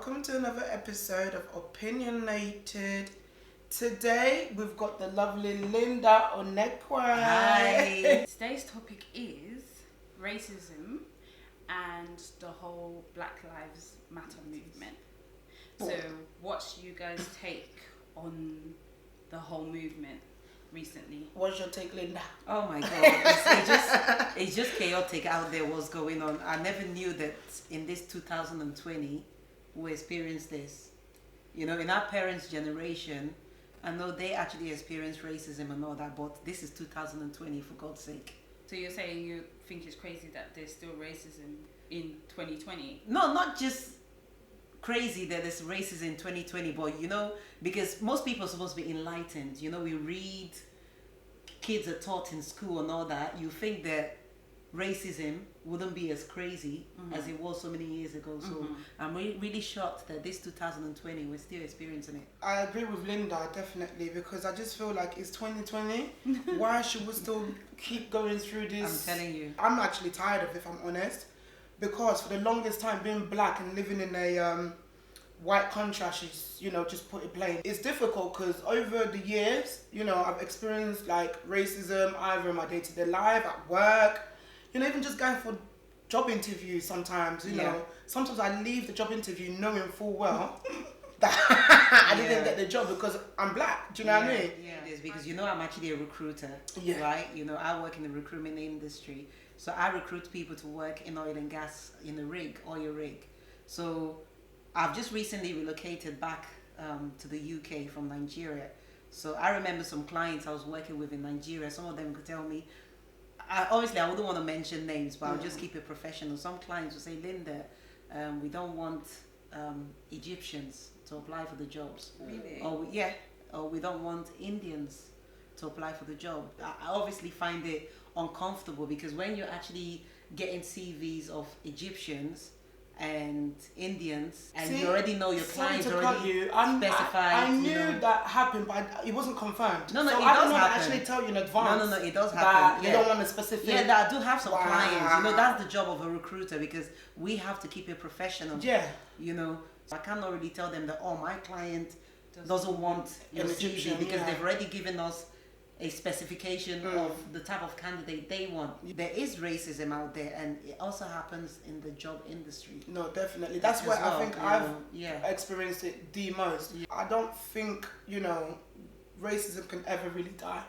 welcome to another episode of Opinionated. Today we've got the lovely Linda Onekwa. Hi. Today's topic is racism and the whole Black Lives Matter movement. So what's you guys' take on the whole movement recently? What's your take, Linda? Oh my God, it's just chaotic out there what's going on. I never knew that in this 2020 we experienced this. You know, in our parents' generation, I know they actually experienced racism and all that, but this is 2020, for God's sake. So you're saying you think it's crazy that there's still racism in 2020? No, not just crazy that there's racism in 2020, but you know, because most people are supposed to be enlightened. You know, we read, kids are taught in school and all that. You think that racism wouldn't be as crazy as it was so many years ago. So I'm really shocked that this 2020 we're still experiencing it. I agree with Linda, definitely, because I just feel like it's 2020. Why should we still keep going through this? I'm telling you. I'm actually tired of it, if I'm honest, because for the longest time being black and living in a white country, just put it plain, it's difficult because over the years, I've experienced like racism either in my day-to-day life, at work, even just going for job interviews sometimes, sometimes I leave the job interview knowing full well that I didn't get the job because I'm black. Do you know what I mean? Yeah, it is, because I'm actually a recruiter, right? I work in the recruitment industry. So I recruit people to work in oil and gas, in the oil rig. So I've just recently relocated back to the UK from Nigeria. So I remember some clients I was working with in Nigeria. Some of them could tell me, obviously I wouldn't want to mention names, but I'll just keep it professional. Some clients will say, Linda, we don't want Egyptians to apply for the jobs. Really? Or we don't want Indians to apply for the job. I obviously find it uncomfortable because when you're actually getting CVs of Egyptians and Indians, and you already know your clients already specified. I knew that happened, but it wasn't confirmed. No, so it I does don't know happen. That actually tell you in advance. No, it does happen. They don't want a specific. Yeah, that I do have some clients. That's the job of a recruiter because we have to keep it professional. Yeah. I cannot really tell them that, my client doesn't want your Egyptian, CV because they've already given us a specification of the type of candidate they want. There is racism out there, and it also happens in the job industry. No, definitely. That's where I think I've experienced it the most. Yeah. I don't think, racism can ever really die.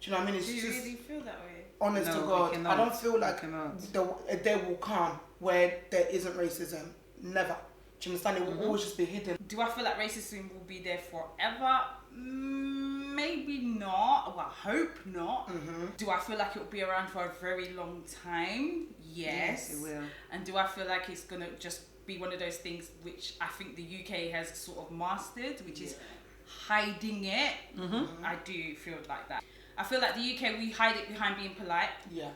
Do you know what I mean? Do you really feel that way? Honest to God, I don't feel like a day will come where there isn't racism. Never. Do you understand? It will always just be hidden. Do I feel like racism will be there forever? Maybe not. Well, I hope not. Do I feel like it will be around for a very long time? Yes. It will. And do I feel like it's going to just be one of those things which I think the UK has sort of mastered, which is hiding it? I do feel like that. I feel like the UK, we hide it behind being polite. Yeah.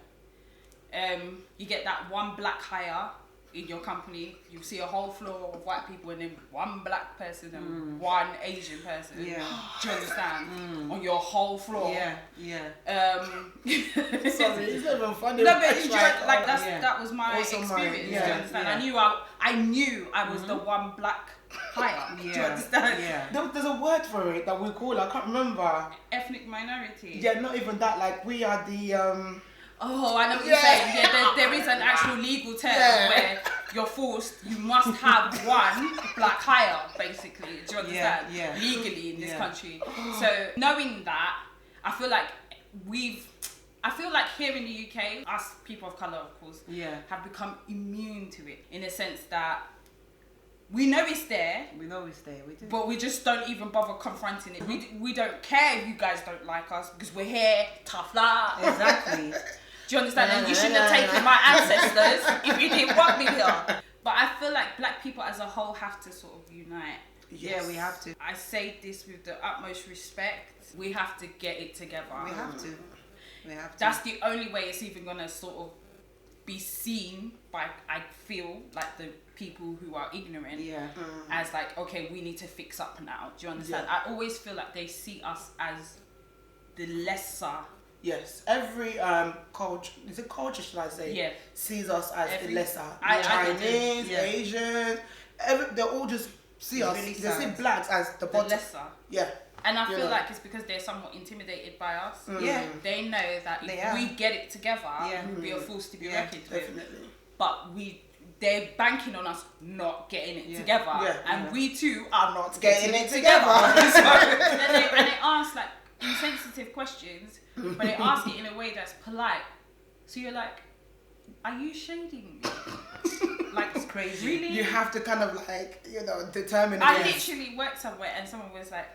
You get that one black hire in your company, you see a whole floor of white people and then one black person and one Asian person. Yeah. Do you understand? On your whole floor. Yeah. Sorry, it's not even funny. No, but that was my experience. Mine. Do you understand? I knew I was the one black hire. Do you understand? Yeah. There's a word for it that we call it. I can't remember. Ethnic minority. Yeah, not even that. Like we are the Oh, I know what you're saying. Yeah, there is an actual legal term where you're forced, you must have one black hire, basically. Do you understand? Yeah. Legally in this country. So knowing that, I feel like here in the UK, us people of colour, of course, have become immune to it in a sense that we know it's there. We know it's there. We do. But we just don't even bother confronting it. We don't care if you guys don't like us because we're here, tough love. Exactly. Do you understand? And you shouldn't have taken my ancestors if you didn't want me here. But I feel like black people as a whole have to sort of unite. Yes. Yeah, we have to. I say this with the utmost respect. We have to get it together. We have to. That's the only way it's even going to sort of be seen by, I feel, like the people who are ignorant as like, okay, we need to fix up now. Do you understand? I always feel like they see us as the lesser Yes, every culture, is it culture should I say? Yeah. Sees us as the lesser. I Chinese, Yeah. Asian, they all just see us. really They see sad. blacks as the The bottom. lesser. Yeah. And I You feel know. like it's because they're somewhat intimidated by us. Yeah. They know that They if are. we get it together, Yeah. we'll be a force to be Yeah, reckoned with. Definitely. But they're banking on us not getting it Yeah. together, Yeah. and we too are not Getting getting it it together. together. So, and they ask like insensitive questions, but they ask it in a way that's polite. So you're like, are you shading me? Like, It's crazy. really? You have to kind of like, determine. I yes. literally worked somewhere and someone was like,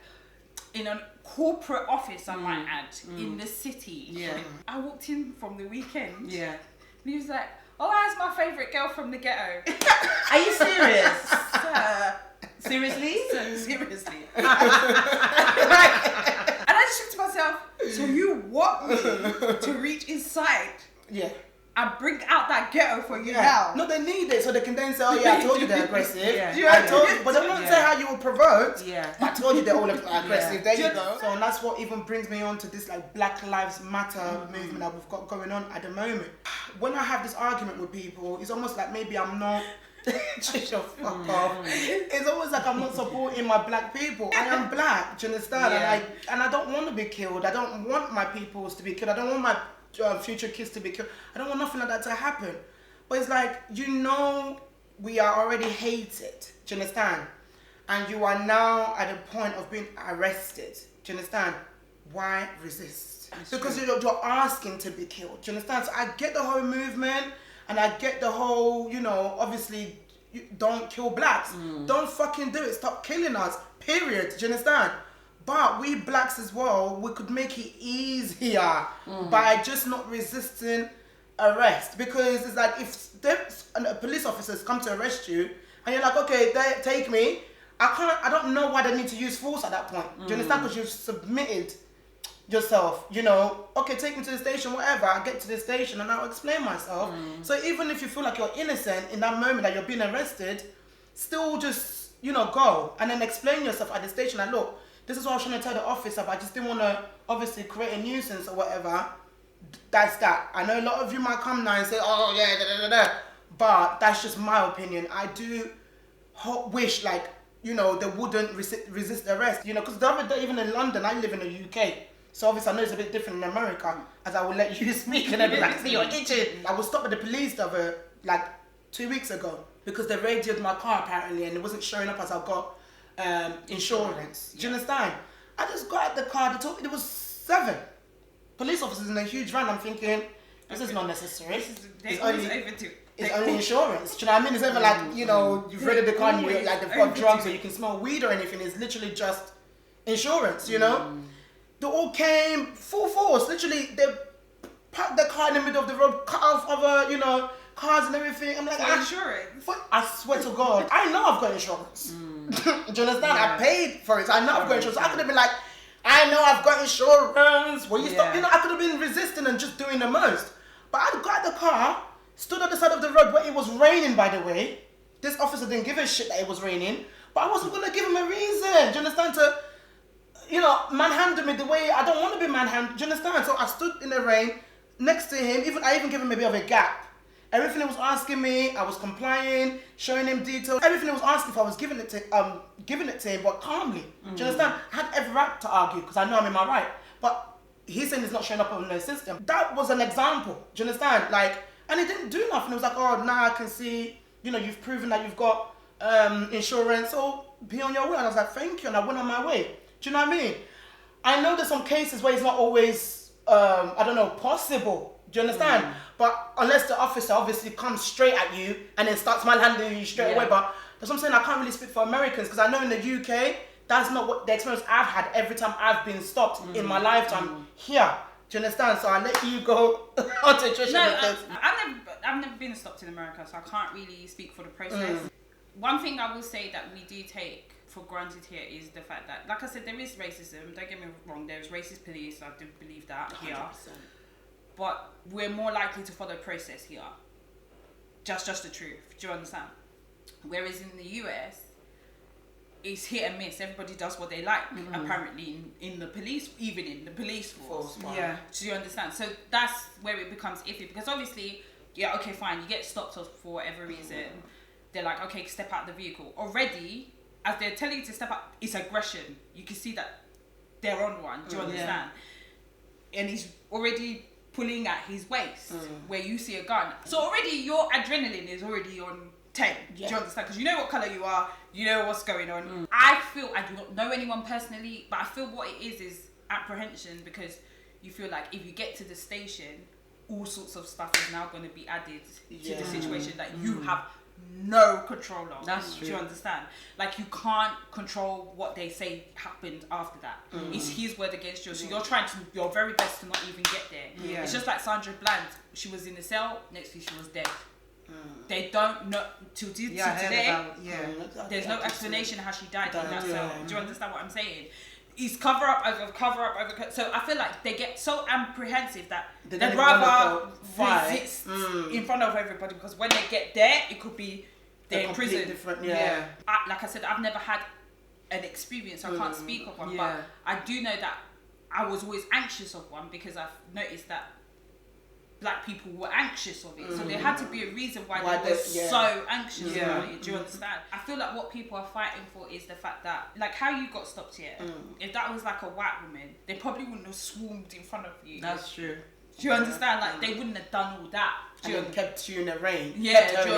in a corporate office, I might add, in the city. Yeah. I walked in from the weekend. Yeah. And he was like, oh, that's my favourite girl from the ghetto. Are you serious? Sir. Seriously? Seriously. And I just said to myself, so you want me to reach inside Yeah. and bring out that ghetto for you Yeah. now? No, they need it so they can then say, oh yeah, I told you they're aggressive. Yeah. I told you, but they won't Yeah. say how you were provoked. Yeah. I told you they're all aggressive. Yeah. There you go. So and that's what even brings me on to this like Black Lives Matter movement that we've got going on at the moment. When I have this argument with people, it's almost like maybe I'm not. Just your fuck off. It's almost like I'm not supporting my black people. I am black. Do you understand? Yeah. And I don't want to be killed. I don't want my peoples to be killed. I don't want my future kids to be killed. I don't want nothing like that to happen. But it's like, we are already hated. Do you understand? And you are now at a point of being arrested. Do you understand? Why resist? Because you're asking to be killed. Do you understand? So I get the whole movement and I get the whole, obviously, don't kill blacks. Don't fucking do it. Stop killing us. Period. Do you understand? But we blacks as well, we could make it easier by just not resisting arrest. Because it's like if police officers come to arrest you and you're like, okay, take me. I don't know why they need to use force at that point. Do you understand? Because you've submitted yourself, okay, take me to the station, whatever. I get to the station and I'll explain myself. So even if you feel like you're innocent in that moment that you're being arrested, still just, go and then explain yourself at the station. Like, look, this is what I was trying to tell the officer, but I just didn't want to obviously create a nuisance or whatever. That's that. I know a lot of you might come now and say, oh yeah, but that's just my opinion. I do wish they wouldn't resist arrest, because the other day, even in London, I live in the UK. So obviously I know it's a bit different in America, as I will let you speak and everything. Like, see, you're itching. I was stopped by the police the other, 2 weeks ago because they radioed my car apparently and it wasn't showing up as I got insurance. Do you understand? I just got out the car, they told me there was 7 police officers in a huge van. I'm thinking, this is not necessary. It's only insurance. Do you know what I mean? It's never like, you've raided the car and they've got drugs or you can smell weed or anything. It's literally just insurance, They all came full force. Literally, they parked the car in the middle of the road, cut off other, cars and everything. I'm like, insurance. I swear to God, I know I've got insurance. Do you understand? Yeah. I paid for it. So I know I've got insurance. I could have been like, I know I've got insurance. Well, stop. I could have been resisting and just doing the most. But I got the car, stood on the side of the road where it was raining, by the way. This officer didn't give a shit that it was raining, but I wasn't going to give him a reason. Do you understand? To manhandle me the way I don't want to be manhandled. Do you understand? So I stood in the rain next to him. I even gave him a bit of a gap. Everything he was asking me, I was complying, showing him details. Everything he was asking for, I was giving it to him, but calmly. Do you understand? I had every right to argue because I know I'm in my right. But he's saying it's not showing up on the system. That was an example. Do you understand? And he didn't do nothing. He was like, oh, now I can see, you've proven that you've got insurance, so be on your way. And I was like, thank you. And I went on my way. Do you know what I mean? I know there's some cases where it's not always, possible. Do you understand? But unless the officer obviously comes straight at you and then starts manhandling you straight away. But that's what I'm saying. I can't really speak for Americans because I know in the UK, that's not what the experience I've had every time I've been stopped in my lifetime here. Do you understand? So I'll let you go on to Trisha. No, I've never been stopped in America, so I can't really speak for the process. One thing I will say that we do take for granted here is the fact that, like I said, there is racism. Don't get me wrong, there's racist police. I do believe that here. 100%. But we're more likely to follow process here. Just the truth. Do you understand? Whereas in the US, it's hit and miss. Everybody does what they like, apparently, in the police, even in the police force. Wow. Yeah. Do you understand? So that's where it becomes iffy, because obviously, yeah, okay, fine, you get stopped for whatever reason. They're like, okay, step out the vehicle. Already, as they're telling you to step out, it's aggression. You can see that they're on one. Do you understand? And he's already pulling at his waist where you see a gun. So already your adrenaline is already on 10. Do you understand? Because you know what colour you are, you know what's going on. I feel, I do not know anyone personally, but I feel what it is apprehension, because you feel like if you get to the station, all sorts of stuff is now going to be added to the situation that you have no control of. That's true. Do you understand? Like, you can't control what they say happened after that. It's his word against yours. So you're trying to your very best to not even get there. Yeah. It's just like Sandra Bland. She was in the cell. Next week she was dead. They don't know till today. There's no explanation how she died in that cell. Do you understand what I'm saying? It's cover up over. So I feel like they get so apprehensive that they'd rather resist in front of everybody, because when they get there, it could be they're in prison. Different, Like I said, I've never had an experience, so I can't speak of one, but I do know that I was always anxious of one, because I've noticed that black people were anxious of it. So there had to be a reason why they were so anxious about it. Do you understand? I feel like what people are fighting for is the fact that, like how you got stopped here, if that was like a white woman, they probably wouldn't have swarmed in front of you. That's true. Do you understand? Like, they wouldn't have done all that. And kept you in the rain. Yeah, do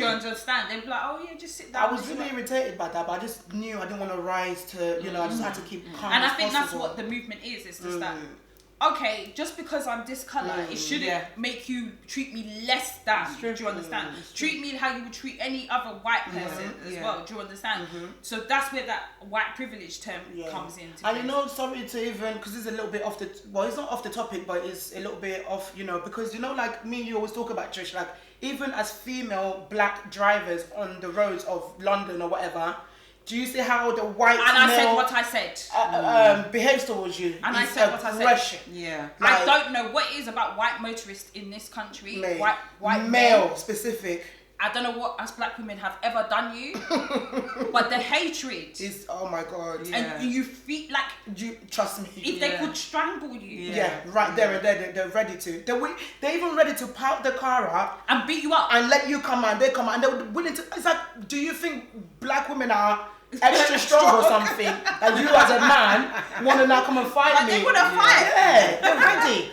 you understand? They'd be like, oh yeah, just sit down. I was really irritated by that, but I just knew I didn't want to rise to, I just had to keep calm. And I think that's what the movement is. It's just that, okay, just because I'm this colour, it shouldn't make you treat me less than. Do you understand? Treat me how you would treat any other white person as well. Do you understand? So that's where that white privilege term comes in. And sorry to even, because it's a little bit off the, well, it's not off the topic, but it's a little bit off, because like me and you always talk about, Trish, like even as female black drivers on the roads of London or whatever, do you see how the white I male said what I said. Behaves towards you? And I said what I said. Yeah. Like, I don't know what it is about white motorists in this country. White male men, specific. I don't know what us black women have ever done you, but the hatred is, oh my god. And you feel like, you trust me. If they could strangle you, right there and there, they're ready to. They're even ready to park the car up and beat you up and let you come out. They come out and they're willing to. It's like, do you think black women are extra strong or something? And you as a man want to now come and fight me? They would have fight. Yeah, they're ready.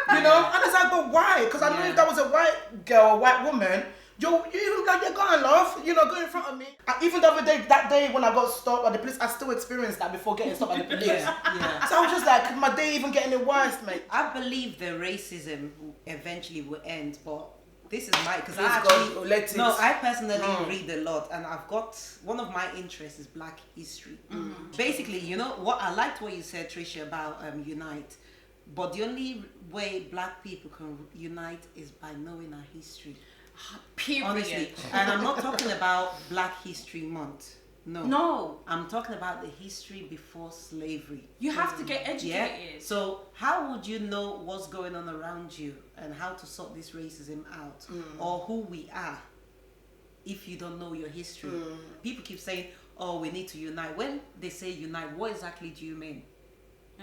And it's like, but why? Because I know if that was a white girl, a white woman, you even like, you're going, love, go in front of me. Even the other day, that day when I got stopped at the police, I still experienced that before getting stopped at the police. So I was just like, my day even getting worse, mate. I believe the racism eventually will end, but this is because I personally read a lot, and I've got, one of my interests is black history. Basically, what I liked what you said, Tricia, about unite, but the only way black people can unite is by knowing our history. Period. Honestly, and I'm not talking about Black History Month. No. I'm talking about the history before slavery. You have to get educated. Yeah? So how would you know what's going on around you and how to sort this racism out or who we are if you don't know your history? People keep saying, oh, we need to unite. When they say unite, what exactly do you mean?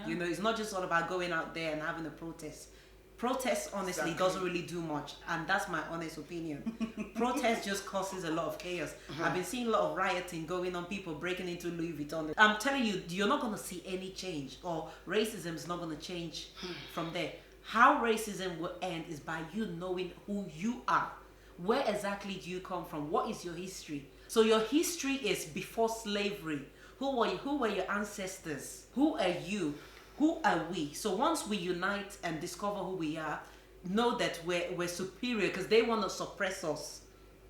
It's not just all about going out there and having a protest. Protest, honestly, doesn't really do much, and that's my honest opinion. Protest just causes a lot of chaos. I've been seeing a lot of rioting going on, people breaking into Louis Vuitton. I'm telling you, you're not going to see any change, or racism is not going to change from there. How racism will end is by you knowing who you are. Where exactly do you come from? What is your history? So your history is before slavery. Who were your ancestors? Who are you? Who are we? So once we unite and discover who we are, know that we're superior, because they want to suppress us.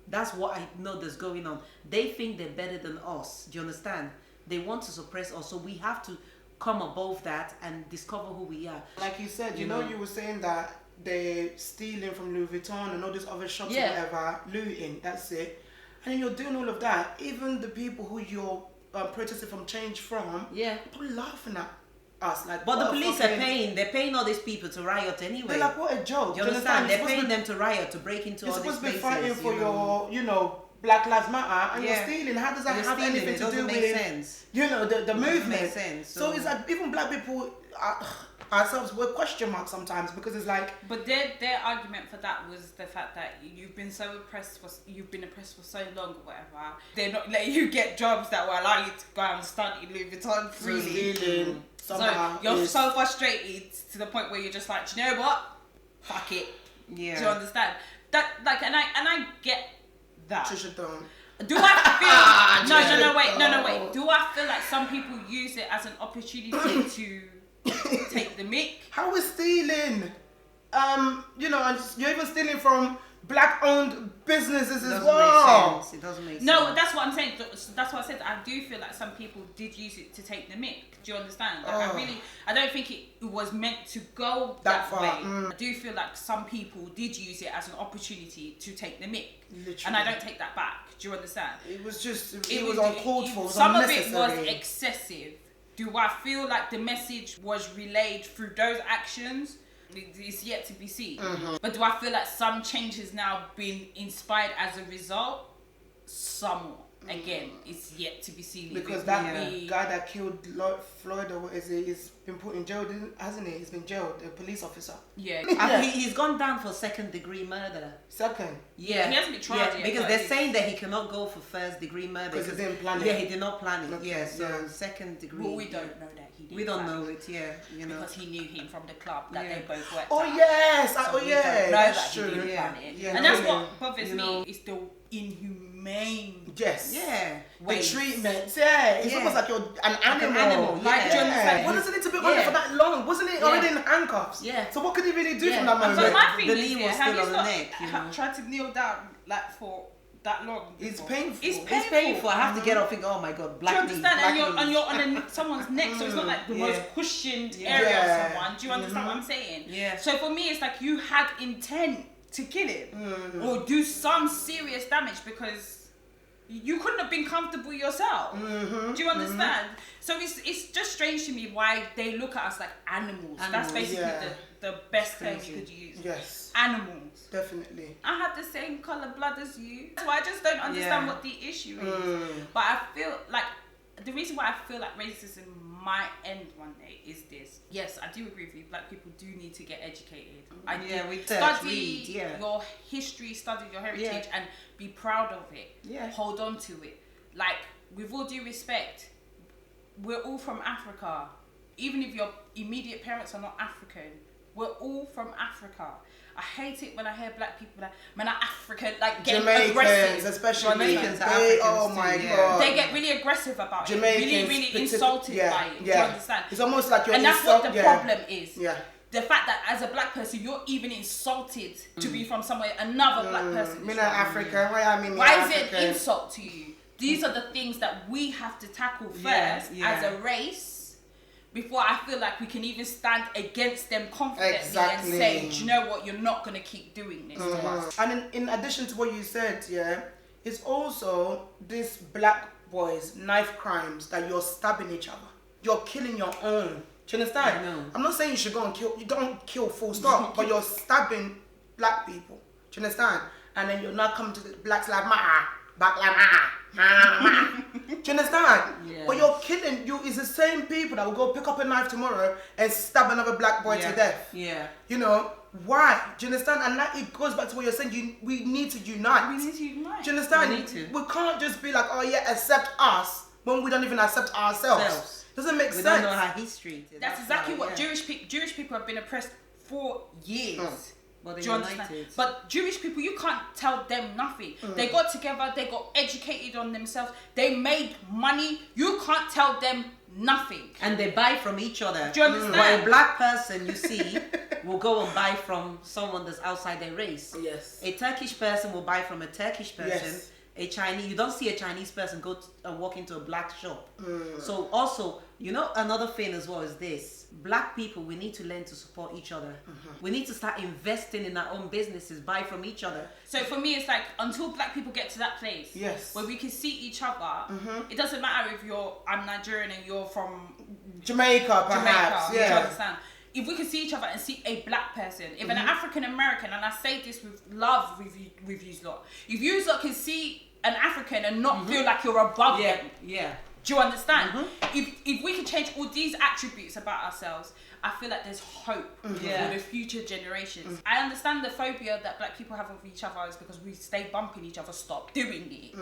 That's what I know that's going on. They think they're better than us. Do you understand? They want to suppress us. So we have to come above that and discover who we are. Like you said, you were saying that they're stealing from Louis Vuitton and all these other shops or whatever, looting, that's it. And then you're doing all of that. Even the people who you're protesting from change from, probably laughing at us. Like, but the police are paying. They're paying all these people to riot anyway. They're like, what a joke. Do you understand? They're paying them to riot, to break into all these places. You're supposed to be fighting for your, Black Lives Matter and you're stealing. How does that have stealing. anything to do with sense. You know, the movement? Make sense. So it's like even black people ourselves, we're question marks sometimes because it's like. But their argument for that was the fact that you've been oppressed for so long or whatever. They're not letting you get jobs that will allow you to go and study Louis Vuitton freely. So you're so frustrated to the point where you're just like, do you know what? Fuck it. Yeah. Do you understand? That like, and I get that. Trisha don't. Do I feel? No, wait. Do I feel like some people use it as an opportunity to take the mick? How is stealing? You know, and you're even stealing from black-owned businesses as well. It doesn't make sense. No, that's what I'm saying. That's what I said. I do feel like some people did use it to take the mick. Do you understand? Like, I don't think it was meant to go that way. I do feel like some people did use it as an opportunity to take the mick. Literally. And I don't take that back. Do you understand? It was just, it was uncalled for. Some of it was excessive. Do I feel like the message was relayed through those actions? It's yet to be seen. But do I feel like some change has now been inspired as a result? Somewhat. Again, it's yet to be seen. Because that guy that killed Floyd, or what is it, he's been put in jail, hasn't he? He's been jailed, a police officer. Yeah. He's gone down for second-degree murder. Second? Yeah. He hasn't been tried yet. Because they're saying that he cannot go for first-degree murder. Because he didn't plan it. Yeah, he did not plan it. Okay. Yeah, so second degree. Well, we don't know that he did. We don't know it, you know. Because he knew him from the club that they both worked at. Yes! So that's true. He didn't plan it. And that's what bothers me, is the inhumane the treatment. It's almost like you're an animal. Like, do you understand? What does it need to be on there for that long? Wasn't it already in handcuffs? So what could he really do from that moment? So my thing the is, knee was still on the neck, you know. Tried to kneel down like for that long. It's painful. It's painful. I have to get up and go, oh my god, black knee. Do you understand? And you're on someone's neck, so it's not like the most cushioned area of someone. Do you understand what I'm saying? Yeah. So for me, it's like you had intent to kill him or do some serious damage because you couldn't have been comfortable yourself. Do you understand? So it's just strange to me why they look at us like animals. That's basically the best term you could use. Yes. Animals. Definitely. I have the same colour blood as you. So I just don't understand what the issue is. But I feel like the reason why I feel like racism might end one day is this. Yes, I do agree with you. Black people do need to get educated. Study your history, study your heritage, and be proud of it. Hold on to it. Like, with all due respect, we're all from Africa. Even if your immediate parents are not African, we're all from Africa. I hate it when I hear black people like, man, are African, like getting aggressive. Especially Jamaicans, Africans. Oh my god. They get really aggressive about it. Really insulted by it. Do you understand? It's almost like you're and that's what the problem is. The fact that as a black person, you're even insulted to be from somewhere, another black person. Me not Africa. Why is it an insult to you? These are the things that we have to tackle first as a race. Before I feel like we can even stand against them confidently and say, do you know what, you're not going to keep doing this to us. And in addition to what you said, it's also this black boys, knife crimes that you're stabbing each other. You're killing your own. Do you understand? I know. I'm not saying you should go and kill, you don't kill full stop, but you're stabbing black people. Do you understand? And then you're not coming to the Black Lives Matter, Black Lives Matter. Do you understand? But you're killing, it's the same people that will go pick up a knife tomorrow and stab another black boy to death. You know, why? Do you understand? And that it goes back to what you're saying, we need to unite. We need to unite. Do you understand? We need to. We can't just be like, oh yeah, accept us when we don't even accept ourselves. Doesn't make sense. We don't know our history. That's exactly what Jewish people have been oppressed for years. But do you understand? But Jewish people, you can't tell them nothing. They got together, they got educated on themselves, they made money. You can't tell them nothing. And they buy from each other. Do you understand? But a black person, you see, will go and buy from someone that's outside their race. Yes. A Turkish person will buy from a Turkish person. Yes. A Chinese, you don't see a Chinese person go walk into a black shop. So also, you know, another thing as well is this. Black people, we need to learn to support each other. We need to start investing in our own businesses, buy from each other. So for me, it's like, until black people get to that place where we can see each other, it doesn't matter if I'm Nigerian and you're from Jamaica, perhaps. Do you understand? If we can see each other and see a black person, if an African American, and I say this with love with you lot, if you lot can see an African and not feel like you're above them. Yeah. Do you understand? If we can change all these attributes about ourselves, I feel like there's hope for the future generations. I understand the phobia that black people have of each other is because we stay bumping each other. Stop doing it.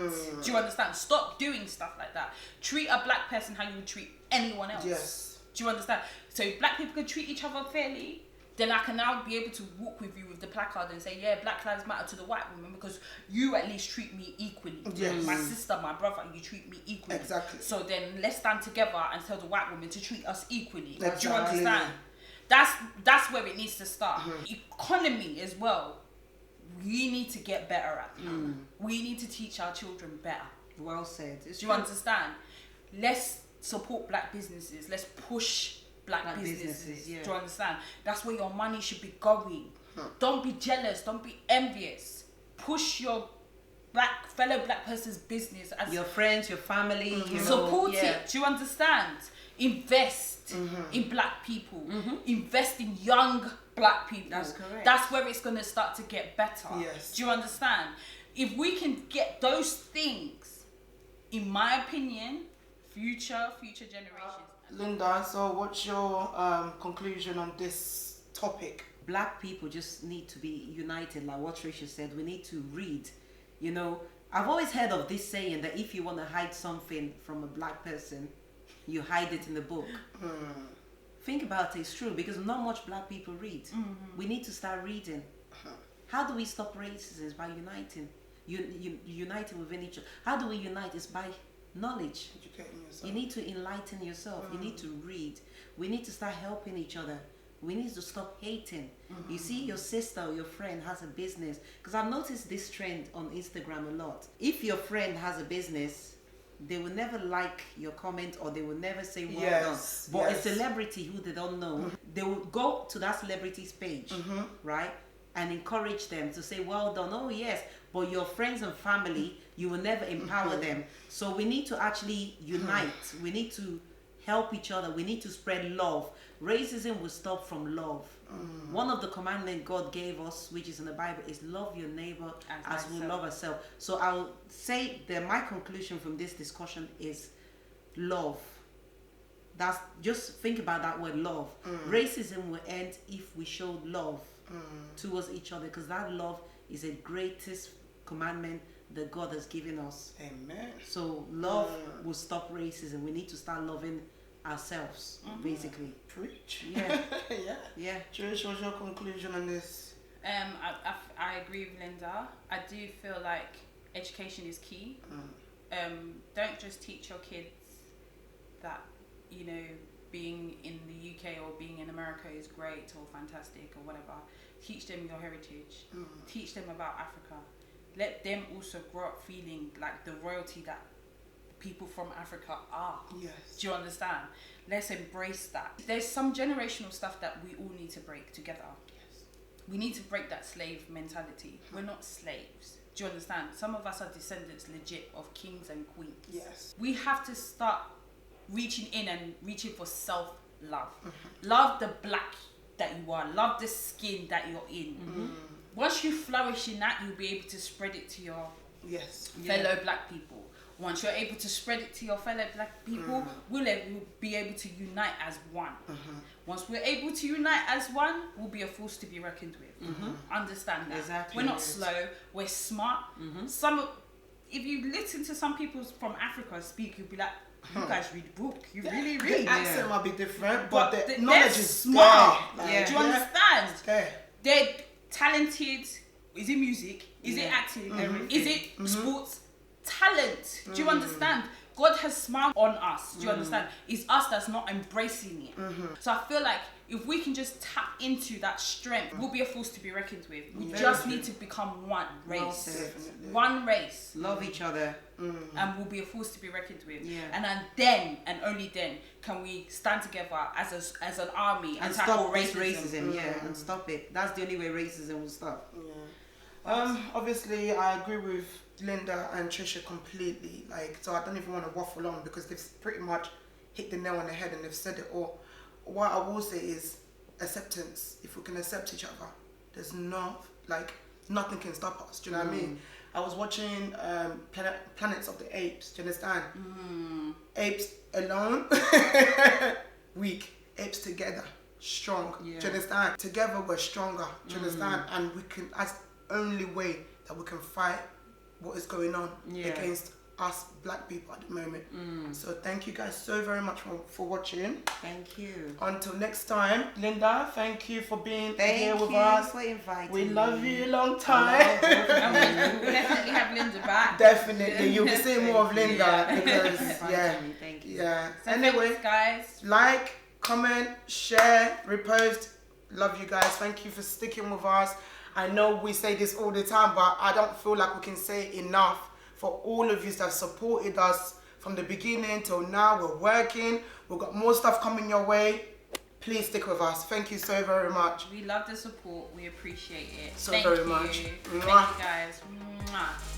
Do you understand? Stop doing stuff like that. Treat a black person how you would treat anyone else. Yes. Do you understand? So if black people can treat each other fairly, then I can now be able to walk with you with the placard and say, yeah, Black Lives Matter to the white woman because you at least treat me equally. Yes. My sister, my brother, you treat me equally. Exactly. So then let's stand together and tell the white woman to treat us equally. Exactly. Do you understand? That's where it needs to start. Economy as well. We need to get better at that. We need to teach our children better. Well said. Do you understand? Let's support black businesses. Let's push black businesses. Do you understand? That's where your money should be going. Don't be jealous. Don't be envious. Push your fellow black person's business as your friends, your family. You know, support it. Do you understand? Invest in black people. Invest in young black people. That's correct. That's where it's going to start to get better. Yes. Do you understand? If we can get those things, in my opinion, future generations. Linda, so what's your conclusion on this topic? Black people just need to be united, like what Tricia said. We need to read. You know, I've always heard of this saying that if you want to hide something from a black person, you hide it in the book. Think about it, it's true, because not much black people read. We need to start reading. How do we stop racism? It's by uniting. Uniting within each other. How do we unite? It's by knowledge. Educating yourself. You need to enlighten yourself. You need to read. We need to start helping each other. We need to stop hating. You see your sister or your friend has a business, because I've noticed this trend on Instagram a lot. If your friend has a business, they will never like your comment or they will never say well done. But a celebrity who they don't know, they will go to that celebrity's page, right? And encourage them to say well done. Oh yes, but your friends and family, you will never empower them. So we need to actually unite. We need to help each other. We need to spread love. Racism will stop from love. One of the commandments God gave us, which is in the Bible, is love your neighbor as we love ourselves. So I'll say that my conclusion from this discussion is love. That's, just think about that word, love. Racism will end if we show love towards each other, because that love is the greatest commandment that God has given us. Amen. So love will stop racism. We need to start loving ourselves, basically. Preach. Yeah. Yeah. Trish, what's your conclusion on this? I agree with Linda. I do feel like education is key. Don't just teach your kids that, you know, being in the UK or being in America is great or fantastic or whatever. Teach them your heritage. Teach them about Africa. Let them also grow up feeling like the royalty that people from Africa are. Yes. Do you understand? Let's embrace that. There's some generational stuff that we all need to break together. Yes. We need to break that slave mentality. We're not slaves. Do you understand? Some of us are descendants legit of kings and queens. Yes. We have to start reaching in and reaching for self-love. Love the black that you are. Love the skin that you're in. Once you flourish in that, you'll be able to spread it to your fellow black people. Once you're able to spread it to your fellow black people, we'll be able to unite as one. Once we're able to unite as one, we'll be a force to be reckoned with. Understand that. Exactly. We're not slow, we're smart. If you listen to some people from Africa speak, you'll be like, you guys read book, you really read. The accent might be different, but the they're knowledge is smart. there. Do you understand? Yeah. They're talented. Is it music? Is it acting? Is it sports? Talent. Do you understand? God has smiled on us. Do you understand? It's us that's not embracing it. So I feel like if we can just tap into that strength, we'll be a force to be reckoned with. We just need to become one race. One race. Love each other. And we'll be a force to be reckoned with. Yeah. And then, and only then, can we stand together as an army and tackle stop racism. And stop it. That's the only way racism will stop. Obviously, I agree with Linda and Trisha completely. So I don't even want to waffle on because they've pretty much hit the nail on the head and they've said it all. What I will say is acceptance. If we can accept each other, there's nothing can stop us. Do you know what I mean? I was watching Planets of the Apes. Do you understand? Apes alone, weak. Apes together, strong. Yeah. Do you understand? Together we're stronger. Do you understand? And we can. That's the only way that we can fight what is going on against us black people at the moment. So thank you guys so very much for watching. Thank you. Until next time, Linda, thank you for being here with us. us. For inviting We me. love you a long time. And we'll definitely have Linda back. Definitely, you'll be seeing more of Linda because Thank you. So anyway, anyway, guys, like, comment, share, repost. Love you guys. Thank you for sticking with us. I know we say this all the time, but I don't feel like we can say it enough for all of you that have supported us from the beginning till now. We're working. We've got more stuff coming your way. Please stick with us. Thank you so very much. we love the support. We appreciate it. So Thank very you. much. Thank you, Mwah. guys. Mwah.